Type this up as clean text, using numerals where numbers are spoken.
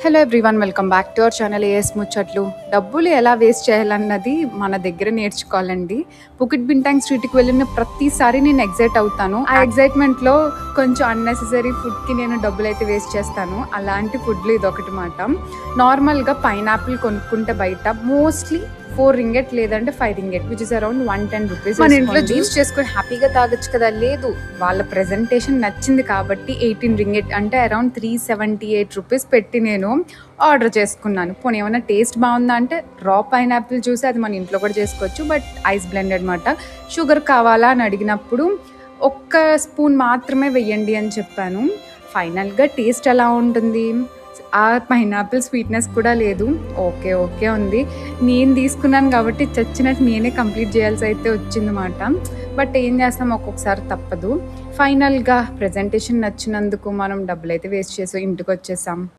Hello everyone, welcome back to our channel AS ముచ్చట్లు. డబ్బులు ఎలా వేస్ట్ చేయాలన్నది మన దగ్గర నేర్చుకోవాలండి. పుకిట్ బింటాంగ్ స్ట్రీట్కి వెళ్ళిన ప్రతిసారి నేను ఎగ్జైట్ అవుతాను. ఆ ఎగ్జైట్మెంట్లో కొంచెం అన్నెసెసరీ ఫుడ్కి నేను డబ్బులు అయితే వేస్ట్ చేస్తాను. అలాంటి ఫుడ్లు ఇదొకటి మాట. నార్మల్గా పైనాపిల్ కొనుక్కుంటే బయట మోస్ట్లీ 4 రింగెట్ లేదంటే 5 ringgit, which is around 110 rupees. మన ఇంట్లో జ్యూస్ చేసుకొని హ్యాపీగా తాగొచ్చు కదా. లేదు, వాళ్ళ ప్రెజెంటేషన్ నచ్చింది కాబట్టి 18 రింగెట్ అంటే అరౌండ్ 378 రూపీస్ పెట్టి నేను ఆర్డర్ చేసుకున్నాను. పోనీ ఏమైనా టేస్ట్ బాగుందా అంటే రా పైనాపిల్ జ్యూస్, అది మన ఇంట్లో కూడా చేసుకోవచ్చు, బట్ ఐస్ బ్లెండెడ్ అనమాట. షుగర్ కావాలా అని అడిగినప్పుడు ఒక్క స్పూన్ మాత్రమే వెయ్యండి అని చెప్పాను. ఫైనల్గా టేస్ట్ ఎలా ఉంటుంది? ఆ పైనాపిల్ స్వీట్నెస్ కూడా లేదు. ఓకే ఉంది. నేను తీసుకున్నాను కాబట్టి చచ్చినట్టు నేనే కంప్లీట్ చేయాల్సి అయితే వచ్చిందన్నమాట. బట్ ఏం చేస్తాం, ఒక్కొక్కసారి తప్పదు. ఫైనల్గా ప్రజెంటేషన్ నచ్చినందుకు మనం డబ్బులు అయితే వేస్ట్ చేసి ఇంటికి వచ్చేసాం.